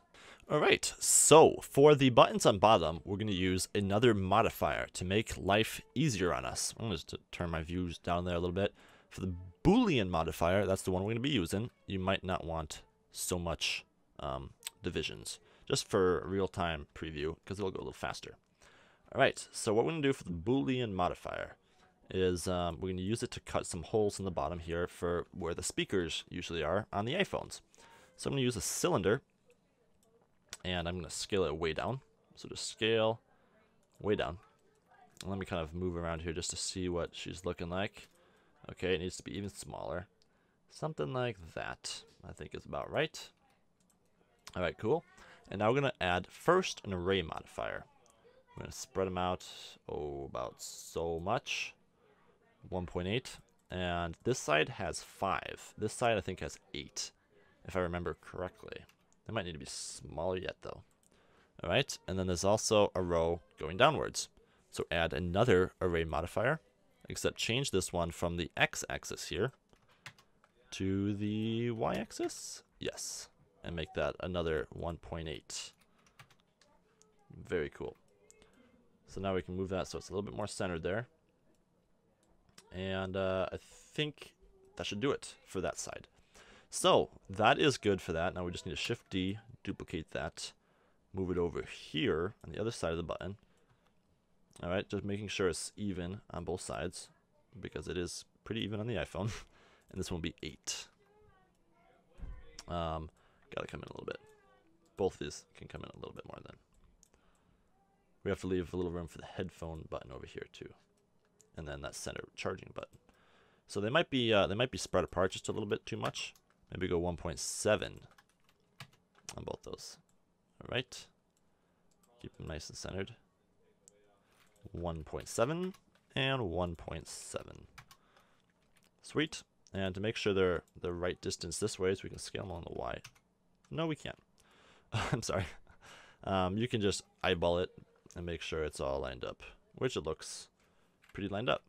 Alright, so for the buttons on bottom, we're going to use another modifier to make life easier on us. I'm going to turn my views down there a little bit. For the Boolean modifier, that's the one we're going to be using. You might not want so much divisions, just for real-time preview, because it'll go a little faster. Alright, so what we're going to do for the Boolean modifier is we're going to use it to cut some holes in the bottom here for where the speakers usually are on the iPhones. So I'm going to use a cylinder, and I'm going to scale it way down. So just scale way down. And let me kind of move around here just to see what she's looking like. Okay, it needs to be even smaller. Something like that, I think is about right. Alright, cool. And now we're going to add first an array modifier. I'm going to spread them out, about so much. 1.8. And this side has 5. This side I think has 8, if I remember correctly. They might need to be smaller yet though. Alright, and then there's also a row going downwards. So add another array modifier, except change this one from the x-axis here to the y-axis. Yes, and make that another 1.8. Very cool. So now we can move that so it's a little bit more centered there. And I think that should do it for that side. So that is good for that. Now we just need to Shift D, duplicate that, move it over here on the other side of the button. Alright, just making sure it's even on both sides, because it is pretty even on the iPhone. And this one will be 8. Gotta come in a little bit. Both of these can come in a little bit more then. We have to leave a little room for the headphone button over here too. And then that center charging button. So they might be spread apart just a little bit too much. Maybe go 1.7 on both those. Alright. Keep them nice and centered. 1.7 and 1.7. Sweet. And to make sure they're the right distance this way, so we can scale them on the Y. No, we can't. I'm sorry. You can just eyeball it and make sure it's all lined up, which it looks pretty lined up.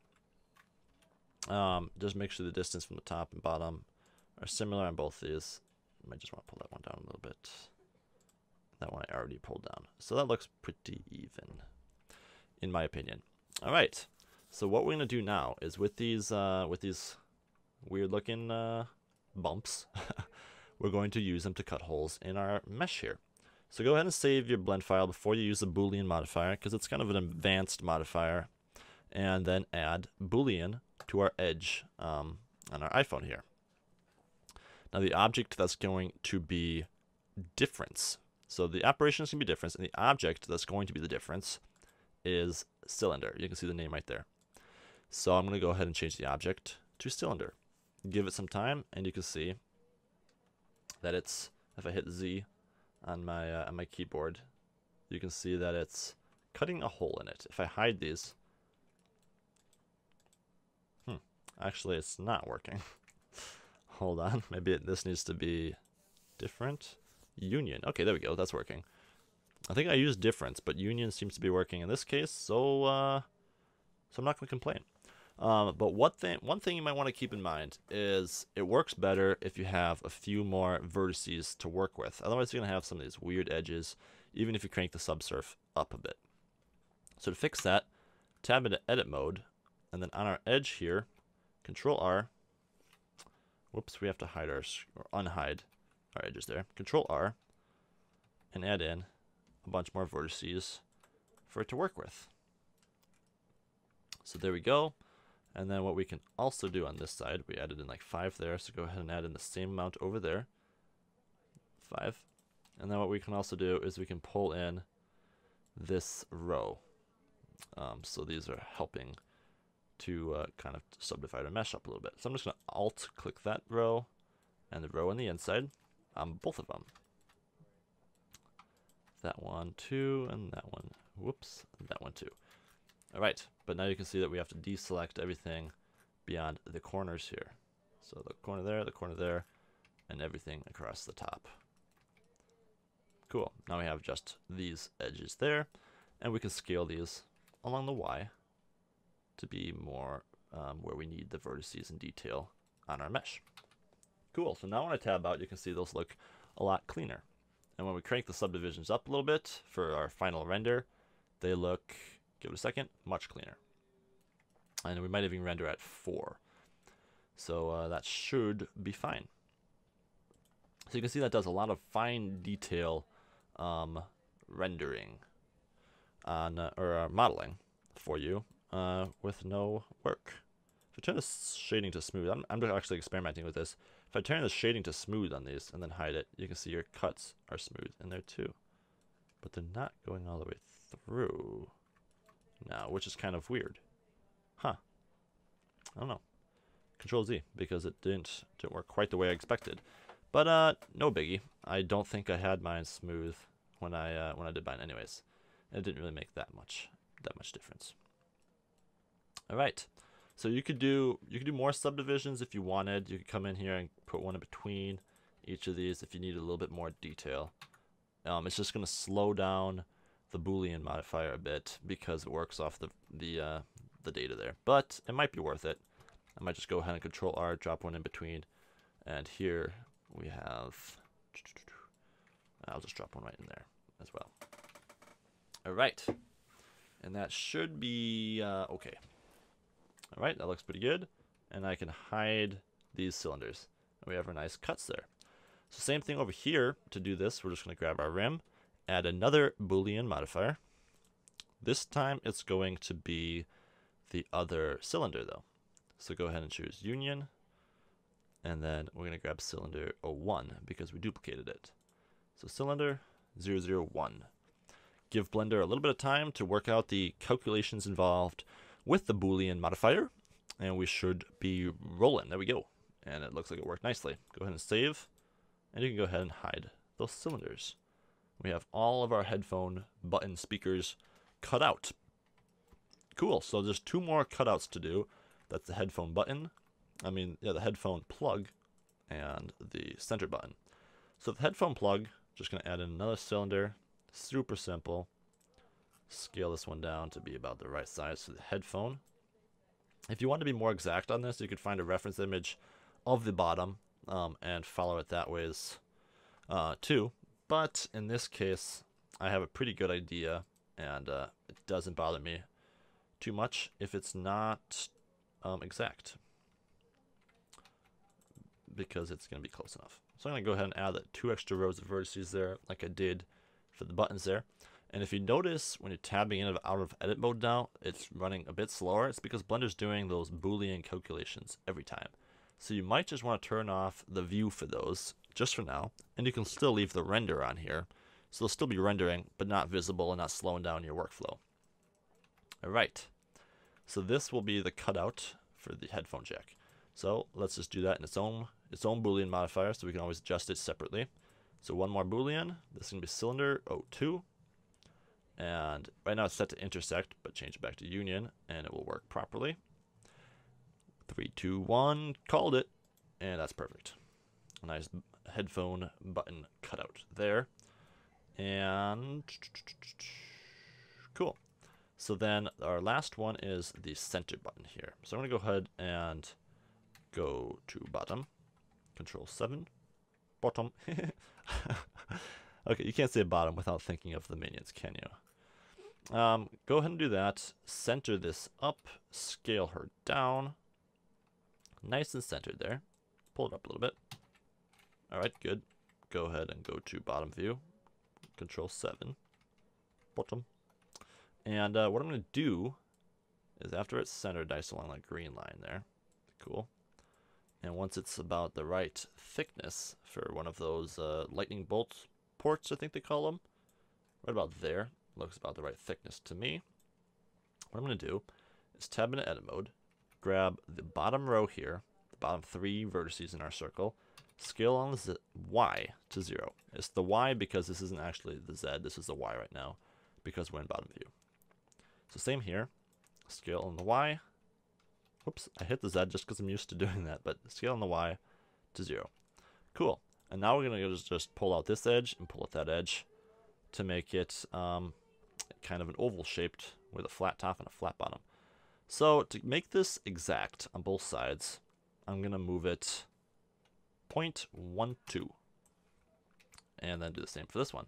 Just make sure the distance from the top and bottom are similar on both these. I might just want to pull that one down a little bit. That one I already pulled down. So that looks pretty even, in my opinion. All right. So what we're going to do now is with these weird looking bumps, we're going to use them to cut holes in our mesh here. So go ahead and save your blend file before you use the Boolean modifier, because it's kind of an advanced modifier. And then add Boolean to our edge on our iPhone here. Now the object that's going to be difference. So the operation is going to be difference, and the object that's going to be the difference is cylinder. You can see the name right there. So I'm going to go ahead and change the object to cylinder. Give it some time, and you can see that it's, if I hit Z on my keyboard, you can see that it's cutting a hole in it. If I hide these, actually it's not working. Hold on, maybe this needs to be different. Union. Okay, there we go. That's working. I think I used difference, but union seems to be working in this case, so I'm not going to complain. But one thing you might want to keep in mind is it works better if you have a few more vertices to work with. Otherwise, you're going to have some of these weird edges, even if you crank the subsurf up a bit. So to fix that, tab into edit mode, and then on our edge here, Control R. Whoops, we have to hide or unhide our edges there. Control R, and add in a bunch more vertices for it to work with. So there we go. And then what we can also do on this side, we added in like 5 there, so go ahead and add in the same amount over there. 5. And then what we can also do is we can pull in this row. So these are helping to kind of subdivide our mesh up a little bit. So I'm just going to Alt-click that row and the row on the inside on both of them. That one, too, and that one. Whoops, and that one, too. All right, but now you can see that we have to deselect everything beyond the corners here. So the corner there, and everything across the top. Cool. Now we have just these edges there, and we can scale these along the Y to be more where we need the vertices and detail on our mesh. Cool, so now when I tab out, you can see those look a lot cleaner. And when we crank the subdivisions up a little bit for our final render, they look, give it a second, much cleaner. And we might even render at 4. So that should be fine. So you can see that does a lot of fine detail rendering on, or modeling for you with no work. If I turn the shading to smooth, I'm actually experimenting with this. If I turn the shading to smooth on these and then hide it, you can see your cuts are smooth in there too. But they're not going all the way through now, which is kind of weird. Huh. I don't know. Control Z, because it didn't work quite the way I expected. But no biggie. I don't think I had mine smooth when I did mine anyways. It didn't really make that much difference. All right. So you could do more subdivisions if you wanted. You could come in here and put one in between each of these if you need a little bit more detail. It's just going to slow down the Boolean modifier a bit because it works off the data there. But it might be worth it. I might just go ahead and Control R, drop one in between, and here we have. I'll just drop one right in there as well. All right, and that should be okay. All right, that looks pretty good. And I can hide these cylinders. And we have our nice cuts there. So same thing over here. To do this, we're just going to grab our rim, add another Boolean modifier. This time it's going to be the other cylinder though. So go ahead and choose union. And then we're going to grab cylinder 01 because we duplicated it. So cylinder 001. Give Blender a little bit of time to work out the calculations involved with the Boolean modifier, and we should be rolling. There we go. And it looks like it worked nicely. Go ahead and save, and you can go ahead and hide those cylinders. We have all of our headphone button speakers cut out. Cool, so there's 2 more cutouts to do. That's the headphone button, the headphone plug, and the center button. So the headphone plug, just gonna add in another cylinder, super simple. Scale this one down to be about the right size for the headphone. If you want to be more exact on this, you could find a reference image of the bottom and follow it that way too. But in this case, I have a pretty good idea, and it doesn't bother me too much if it's not exact, because it's going to be close enough. So I'm going to go ahead and add the 2 extra rows of vertices there like I did for the buttons there. And if you notice when you're tabbing in out of edit mode now, it's running a bit slower. It's because Blender's doing those Boolean calculations every time. So you might just want to turn off the view for those just for now, and you can still leave the render on here. So they'll still be rendering, but not visible and not slowing down your workflow. All right, so this will be the cutout for the headphone jack. So let's just do that in its own Boolean modifier, so we can always adjust it separately. So one more Boolean. This is going to be cylinder 02. And right now it's set to intersect, but change it back to union, and it will work properly. 3, 2, 1, called it, and that's perfect. A nice headphone button cutout there. And cool. So then our last one is the center button here. So I'm going to go ahead and go to bottom, Control 7, bottom. Okay, you can't say bottom without thinking of the minions, can you? Go ahead and do that. Center this up, scale her down. Nice and centered there. Pull it up a little bit. All right, good. Go ahead and go to bottom view, Control 7, bottom. And what I'm going to do is after it's centered, nice along that green line there. Cool. And once it's about the right thickness for one of those lightning bolt ports, I think they call them, right about there, looks about the right thickness to me. What I'm going to do is tab into edit mode, grab the bottom row here, the bottom 3 vertices in our circle, scale on the Y to 0. It's the Y because this isn't actually the Z, this is the Y right now, because we're in bottom view. So same here, scale on the Y. Whoops, I hit the Z just because I'm used to doing that, but scale on the Y to 0. Cool. And now we're going to just pull out this edge and pull out that edge to make it kind of an oval shaped with a flat top and a flat bottom. So to make this exact on both sides, I'm going to move it 0.12. And then do the same for this one.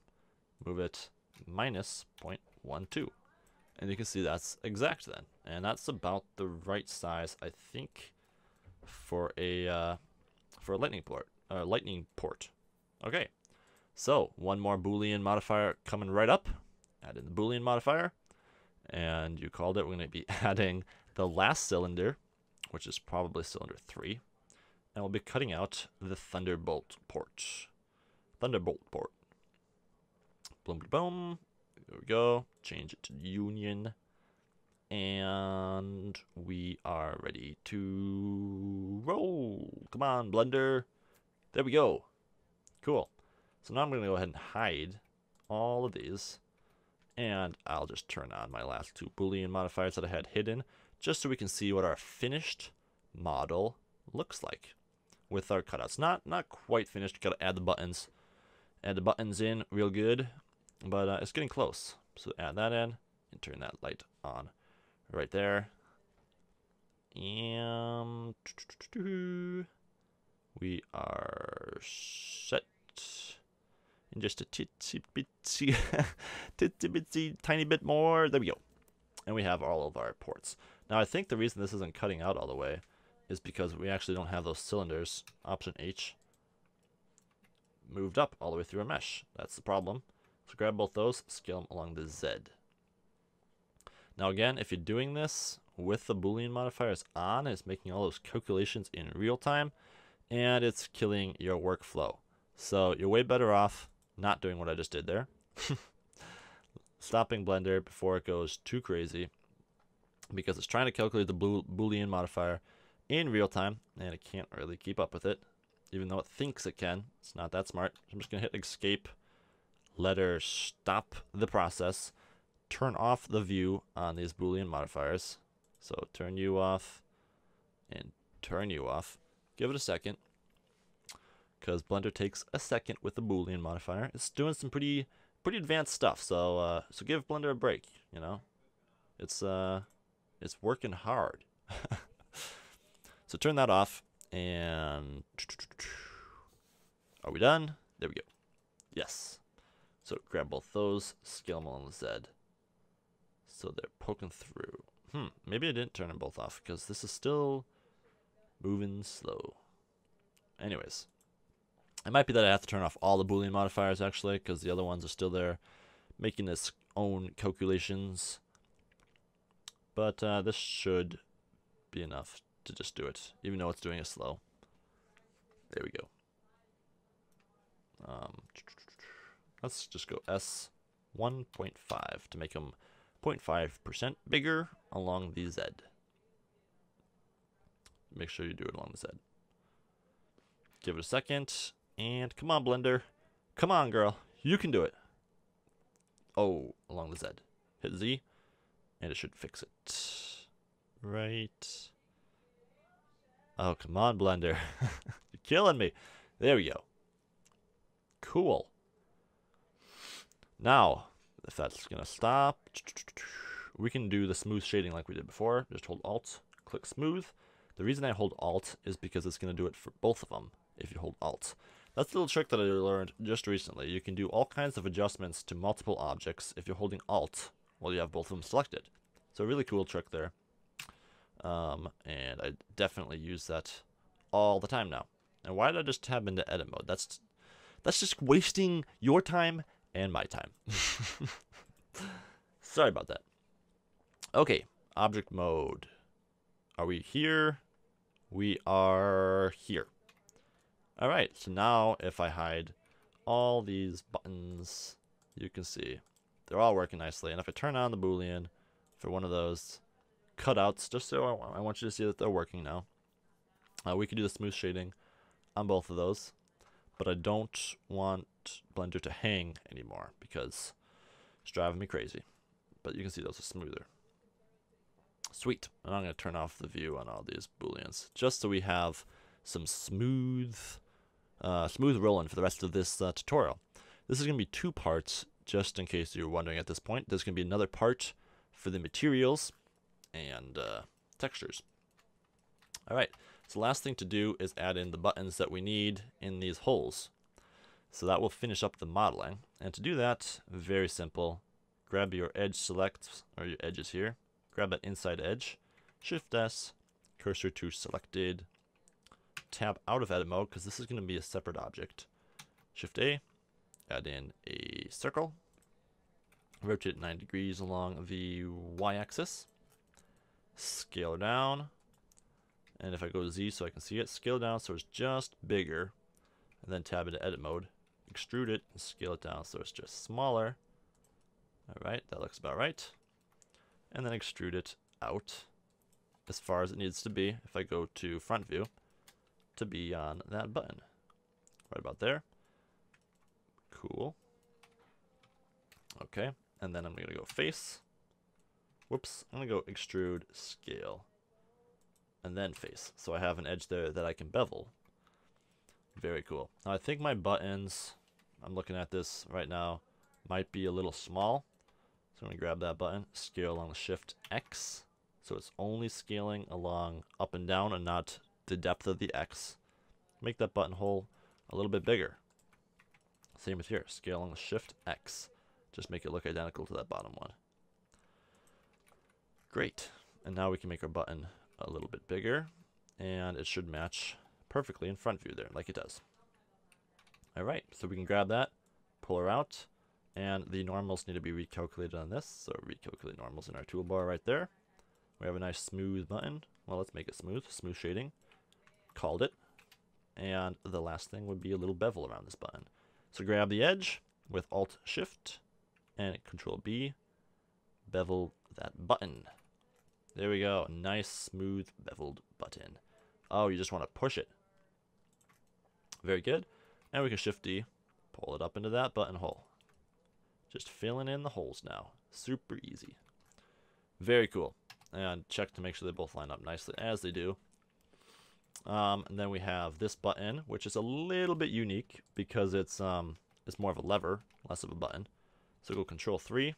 Move it minus 0.12. And you can see that's exact then. And that's about the right size, I think, for a lightning port. Okay. So one more Boolean modifier coming right up. Add in the Boolean modifier. And you called it. We're going to be adding the last cylinder, which is probably cylinder 3. And we'll be cutting out the Thunderbolt port. Thunderbolt port. Boom, boom. There we go. Change it to Union. And we are ready to roll. Come on, Blender. There we go. Cool. So now I'm going to go ahead and hide all of these. And I'll just turn on my last two Boolean modifiers that I had hidden, just so we can see what our finished model looks like with our cutouts. Not quite finished. Got to add the buttons. Add the buttons in real good, but it's getting close. So add that in and turn that light on right there. And we are set. In just a titsy bitsy tiny bit more. There we go. And we have all of our ports. Now I think the reason this isn't cutting out all the way is because we actually don't have those cylinders, Option H, moved up all the way through a mesh. That's the problem. So grab both those, scale them along the Z. Now again, if you're doing this with the Boolean modifiers on, it's making all those calculations in real time, and it's killing your workflow. So you're way better off not doing what I just did there. Stopping Blender before it goes too crazy, because it's trying to calculate the Boolean modifier in real time, and it can't really keep up with it, even though it thinks it can. It's not that smart. I'm just going to hit escape, let her stop the process, turn off the view on these Boolean modifiers. So turn you off and turn you off. Give it a second, because Blender takes a second with the Boolean modifier. It's doing some pretty advanced stuff. So so give Blender a break. You know, it's working hard. So turn that off, and are we done? There we go. Yes. So grab both those, scale them along the Z, so they're poking through. Maybe I didn't turn them both off because this is still moving slow. Anyways. It might be that I have to turn off all the Boolean modifiers, actually, because the other ones are still there, making its own calculations. But this should be enough to just do it, even though it's doing it slow. There we go. Let's just go S 1.5 to make them 0.5% bigger along the Z. Make sure you do it along the Z. Give it a second. And come on, Blender. Come on, girl. You can do it. Oh, along the Z. Hit Z, and it should fix it. Right. Oh, come on, Blender. You're killing me. There we go. Cool. Now, if that's going to stop, we can do the smooth shading like we did before. Just hold Alt, click Smooth. The reason I hold Alt is because it's going to do it for both of them if you hold Alt. That's a little trick that I learned just recently. You can do all kinds of adjustments to multiple objects if you're holding Alt while you have both of them selected. So a really cool trick there. And I definitely use that all the time now. And why did I just tab into edit mode? That's just wasting your time and my time. Sorry about that. Okay, object mode. Are we here? We are here. All right, so now if I hide all these buttons, you can see they're all working nicely. And if I turn on the Boolean for one of those cutouts, just so I want you to see that they're working now, we can do the smooth shading on both of those. But I don't want Blender to hang anymore because it's driving me crazy. But you can see those are smoother. Sweet. And I'm going to turn off the view on all these Booleans just so we have some smooth rolling for the rest of this tutorial. This is going to be 2 parts, just in case you're wondering at this point. There's going to be another part for the materials, and textures. All right, so last thing to do is add in the buttons that we need in these holes. So that will finish up the modeling. And to do that, very simple. Grab your edge select, or your edges here. Grab that inside edge. Shift S, cursor to selected. Tab out of edit mode, because this is going to be a separate object. Shift A, add in a circle. Rotate 90 degrees along the y-axis. Scale down. And if I go to Z so I can see it, scale down so it's just bigger. And then tab into edit mode. Extrude it and scale it down so it's just smaller. Alright, that looks about right. And then extrude it out as far as it needs to be, if I go to front view, to be on that button. Right about there. Cool. Okay, and then I'm going to go face. Whoops, I'm going to go extrude, scale, and then face. So I have an edge there that I can bevel. Very cool. Now I think my buttons, I'm looking at this right now, might be a little small. So I'm going to grab that button, scale along the Shift X. So it's only scaling along up and down and not the depth of the X. Make that button hole a little bit bigger. Same with here, scale along the Shift X. Just make it look identical to that bottom one. Great. And now we can make our button a little bit bigger. And it should match perfectly in front view there, like it does. Alright, so we can grab that, pull her out, and the normals need to be recalculated on this. So recalculate normals in our toolbar right there. We have a nice smooth button. Well, let's make it smooth. Smooth shading. Called it. And the last thing would be a little bevel around this button. So grab the edge with Alt-Shift and Control-B. Bevel that button. There we go. Nice, smooth, beveled button. Oh, you just want to push it. Very good. And we can Shift-D, pull it up into that button hole. Just filling in the holes now. Super easy. Very cool. And check to make sure they both line up nicely, as they do. And then we have this button, which is a little bit unique because it's more of a lever, less of a button. So go Control-3,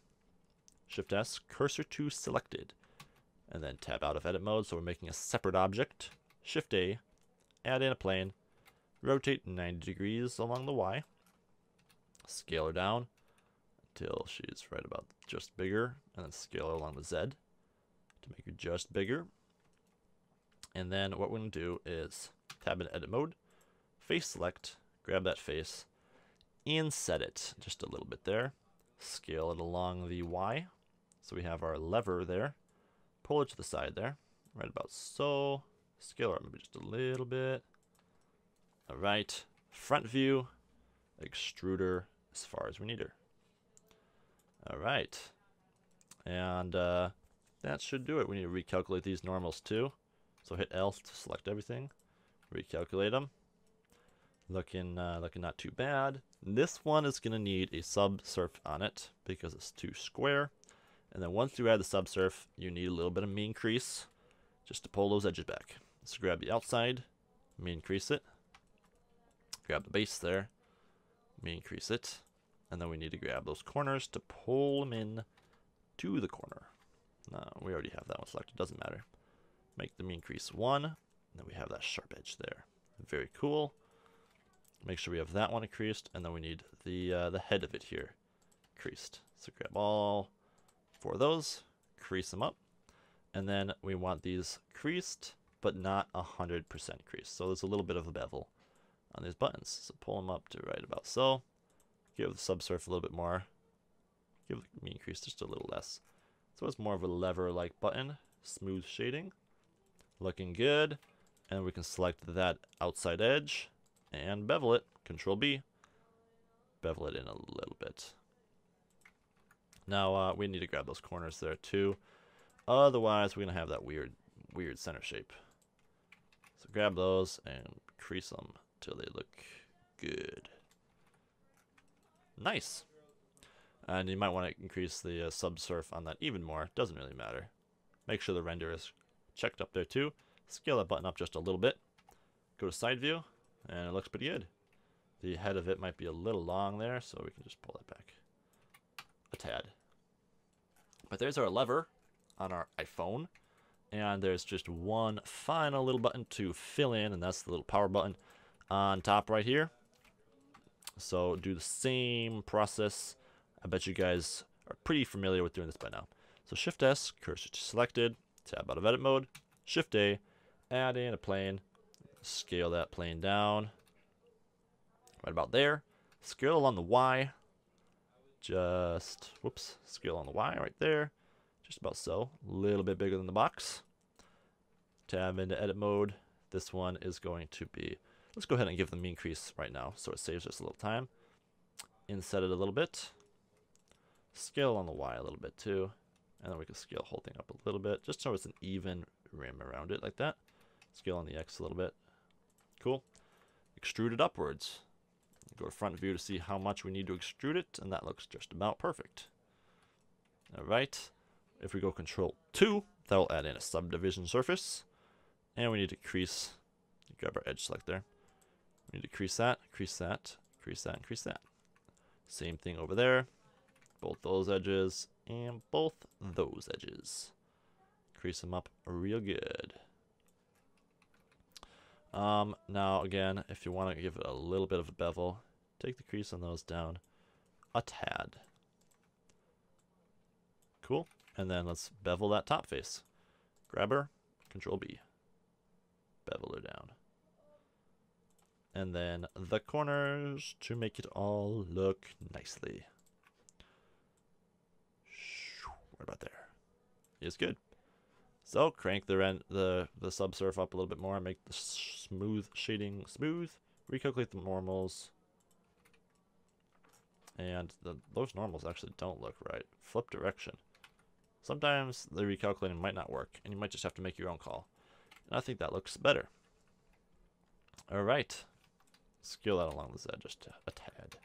Shift-S, cursor to selected, and then tab out of edit mode. So we're making a separate object. Shift-A, add in a plane, rotate 90 degrees along the Y, scale her down until she's right about just bigger, and then scale her along the Z to make her just bigger. And then what we're going to do is tab into edit mode, face select, grab that face, and set it just a little bit there. Scale it along the Y. So we have our lever there. Pull it to the side there, right about so. Scale her maybe just a little bit. Alright, front view, extruder as far as we need her. Alright, and that should do it. We need to recalculate these normals too. So hit L to select everything, recalculate them. Looking not too bad. This one is going to need a subsurf on it because it's too square. And then once you add the subsurf, you need a little bit of mean crease just to pull those edges back. So grab the outside, mean crease it. Grab the base there, mean crease it. And then we need to grab those corners to pull them in to the corner. No, we already have that one selected, doesn't matter. Make the mean crease 1, and then we have that sharp edge there. Very cool. Make sure we have that one creased, and then we need the head of it here creased. So grab all 4 of those, crease them up, and then we want these creased, but not 100% creased. So there's a little bit of a bevel on these buttons. So pull them up to right about so. Give the subsurf a little bit more. Give the mean crease just a little less. So it's more of a lever-like button. Smooth shading. Looking good. And we can select that outside edge and bevel it. Control-B. Bevel it in a little bit. Now we need to grab those corners there too. Otherwise we're going to have that weird center shape. So grab those and crease them till they look good. Nice. And you might want to increase the subsurf on that even more. Doesn't really matter. Make sure the render is checked up there too. Scale that button up just a little bit. Go to side view, and it looks pretty good. The head of it might be a little long there, so we can just pull that back a tad. But there's our lever on our iPhone. And there's just one final little button to fill in, and that's the little power button on top right here. So do the same process. I bet you guys are pretty familiar with doing this by now. So Shift S, cursor selected, tab out of edit mode, Shift A, add in a plane, scale that plane down, right about there. Scale along the Y, just, whoops, scale on the Y right there, just about so, a little bit bigger than the box. Tab into edit mode. This one is going to be, let's go ahead and give the mean crease right now so it saves us a little time. Inset it a little bit. Scale on the Y a little bit too. And then we can scale the whole thing up a little bit just so it's an even rim around it like that. Scale on the X a little bit. Cool. Extrude it upwards. Go to front view to see how much we need to extrude it, and that looks just about perfect. Alright. If we go Control 2, that will add in a subdivision surface. And we need to crease. Grab our edge select there. We need to crease that, crease that, crease that, and crease that. Same thing over there. Both those edges and both those edges. Crease them up real good. Now again, if you want to give it a little bit of a bevel, take the crease on those down a tad. Cool. And then let's bevel that top face. Grab her, Control B. Bevel her down. And then the corners to make it all look nicely. Right about there. Is good. So crank the subsurf up a little bit more, make the smooth shading smooth. Recalculate the normals. And those normals actually don't look right. Flip direction. Sometimes the recalculating might not work, and you might just have to make your own call. And I think that looks better. Alright. Scale that along the Z just a tad.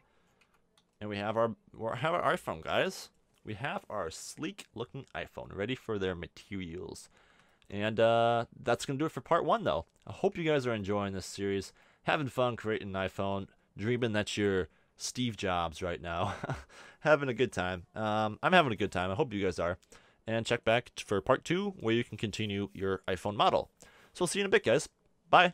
And we have our iPhone, guys. We have our sleek looking iPhone ready for their materials. And that's going to do it for part 1, though. I hope you guys are enjoying this series, having fun creating an iPhone, dreaming that you're Steve Jobs right now. Having a good time. I'm having a good time. I hope you guys are. And check back for part 2, where you can continue your iPhone model. So we'll see you in a bit, guys. Bye.